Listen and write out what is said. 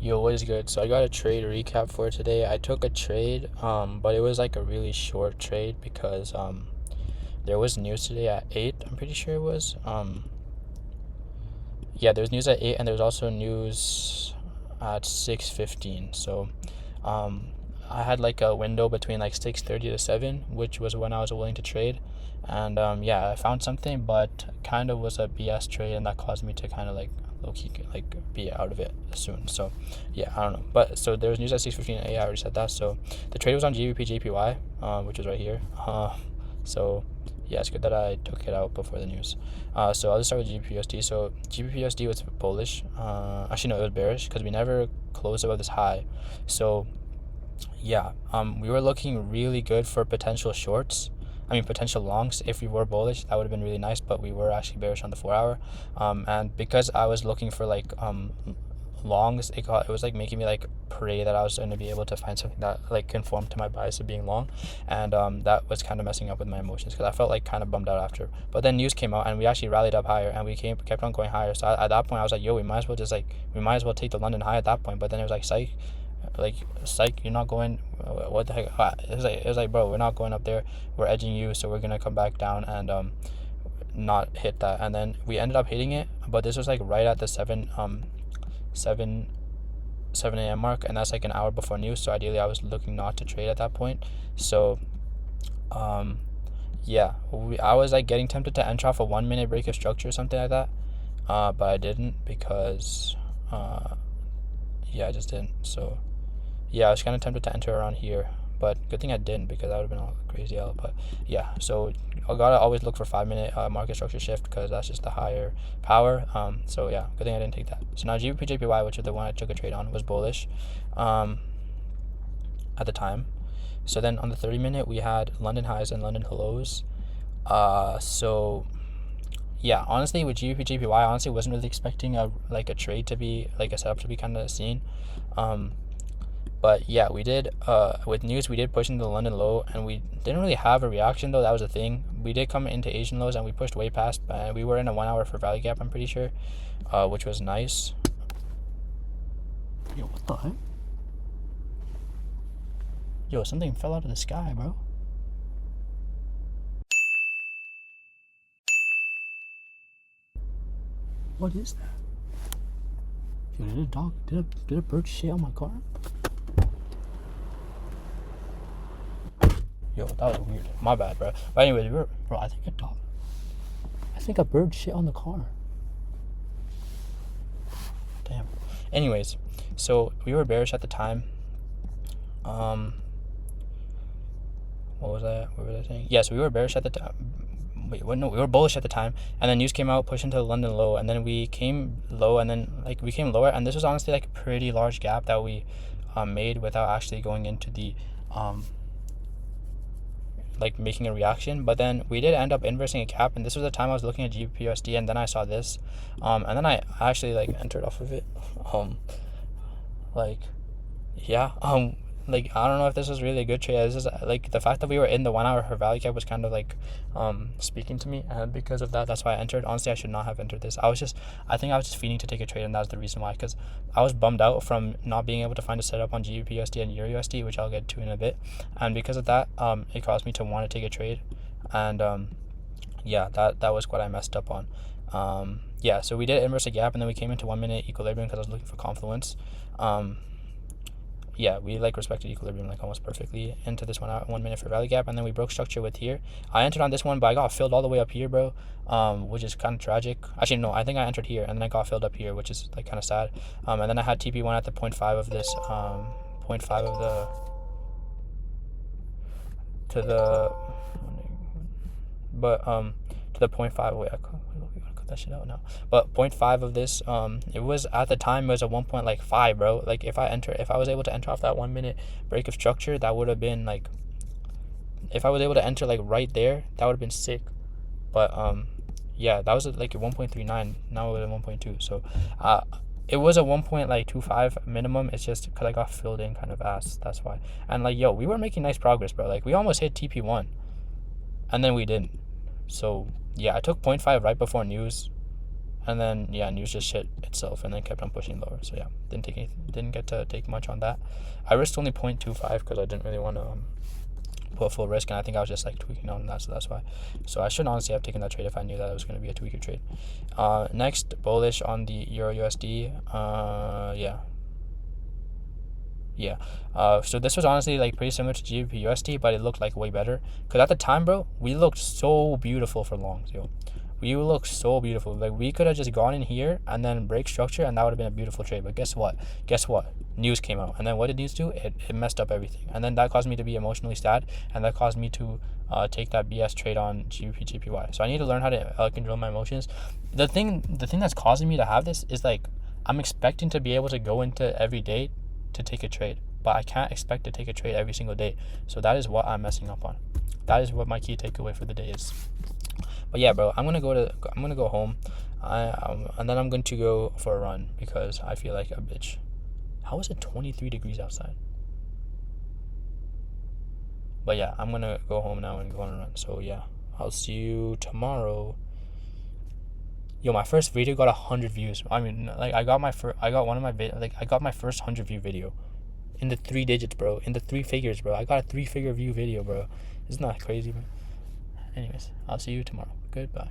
Yo, what is good? So I got a trade recap for today. I took a trade, but it was like a really short trade because there was news today at 8, I'm pretty sure it was. Yeah, there was news at 8 and there was also news at 6:15. So um I had like a window between like 6:30 to 7, which was when I was willing to trade. And yeah, I found something, but kind of was a BS trade, and that caused me to kind of like low key like be out of it soon. So yeah, I don't know. But so there was news at 6:15 a. I already said that. So the trade was on GBP JPY, which is right here. So yeah, it's good that I took it out before the news. So I'll just start with GBP So GBP was bullish. Actually no, it was bearish because we never closed above this high. So yeah, we were looking really good for potential shorts. I mean, potential longs. If we were bullish, that would have been really nice, but we were actually bearish on the 4 hour. And because I was looking for like longs, it was like making me like pray that I was going to be able to find something that like conformed to my bias of being long. And that was kind of messing up with my emotions because I felt like kind of bummed out after. But then news came out and we actually rallied up higher, and we kept on going higher. So at that point I was like, yo, we might as well take the London high at that point. But then it was like psych, you're not going. What the heck? It was like, bro, we're not going up there. We're edging you, so we're gonna come back down and not hit that. And then we ended up hitting it, but this was like right at the 7 a.m. mark, and that's like an hour before news. So ideally, I was looking not to trade at that point. So yeah, I was like getting tempted to enter off a 1 minute break of structure or something like that, but I didn't because yeah, I just didn't. So yeah, I was kind of tempted to enter around here, but good thing I didn't because that would have been all crazy out. But yeah, so I gotta always look for 5 minute market structure shift because that's just the higher power. So yeah, good thing I didn't take that. So now GBP JPY, which is the one I took a trade on, was bullish at the time. So then on the 30 minute, we had London highs and London lows. So yeah, honestly, with GBP JPY, I honestly wasn't really expecting a trade to be like a setup to be kind of seen. But yeah, we did with news, we did push into the London low, and we didn't really have a reaction though. That was the thing. We did come into Asian lows and we pushed way past, and we were in a 1 hour for value gap, I'm pretty sure, which was nice. Yo, what the heck? Yo, something fell out of the sky, bro. What is that? Yo, did a bird shit on my car? Yo, that was weird. My bad, bro. But anyways, bro, I think a bird shit on the car. Damn. Anyways, so we were bearish at the time. What was I saying? Yeah, so we were bearish at the time. We were bullish at the time, and then news came out, pushed into the London low, and then we came low, and then like we came lower, and this was honestly like a pretty large gap that we made without actually going into the like making a reaction. But then we did end up inversing a gap, and this was the time I was looking at GBP and then I saw this, and then I actually like entered off of it. Like yeah, like I don't know if this was really a good trade. This is like the fact that we were in the 1 hour for value cap was kind of like speaking to me, and because of that, that's why I entered. Honestly, I should not have entered this. I think I was just feeding to take a trade, and that's the reason why, because I was bummed out from not being able to find a setup on GBP and EUR which I'll get to in a bit, and because of that, it caused me to want to take a trade, and yeah, that was what I messed up on. Yeah, so we did inverse a gap, and then we came into 1 minute equilibrium because I was looking for confluence. Yeah, we like respected equilibrium like almost perfectly into this 1 minute for value gap, and then we broke structure with here. I entered on this one, but I got filled all the way up here, bro, which is kind of tragic. Actually, no, I think I entered here and then I got filled up here, which is like kind of sad. And then I had TP1 at the 0.5 of this, 0.5 of the to the, but to the 0.5. Wait, I gotta cut that shit out now. But 0.5 of this, it was at the time, it was a 1.5, bro. Like if I was able to enter off that 1 minute break of structure, that would have been like, if I was able to enter like right there, that would have been sick. But yeah, that was like a 1.39. Now it was a 1.2. So it was a 1.25 minimum. It's just because I got filled in kind of ass. That's why. And like, yo, we were making nice progress, bro. Like we almost hit TP1, and then we didn't. So yeah, I took 0.5 right before news, and then yeah, news just hit itself and then kept on pushing lower. So yeah, didn't get to take much on that. I risked only 0.25 because I didn't really want to put full risk, and I think I was just like tweaking on that, so that's why. So I should honestly have taken that trade if I knew that it was going to be a 2 weeker trade. Next, bullish on the Euro USD. So this was honestly like pretty similar to GBP USD, but it looked like way better. Cause at the time, bro, we looked so beautiful for longs, yo. We looked so beautiful. Like we could have just gone in here and then break structure, and that would have been a beautiful trade. But guess what? News came out, and then what did news do? It messed up everything, and then that caused me to be emotionally sad, and that caused me to take that BS trade on GBP GPY. So I need to learn how to control my emotions. The thing that's causing me to have this is like I'm expecting to be able to go into every day to take a trade, but I can't expect to take a trade every single day. So that is what I'm messing up on. That is what my key takeaway for the day is. But yeah, bro, I'm gonna go home, and then I'm going to go for a run because I feel like a bitch. How is it 23 degrees outside? But yeah, I'm gonna go home now and go on a run. So yeah, I'll see you tomorrow. Yo, my first video got 100 views. I mean, like I got my first 100 view video in the 3 digits, bro. In the 3 figures, bro. I got a 3-figure view video, bro. Isn't that crazy, bro? Anyways, I'll see you tomorrow. Goodbye.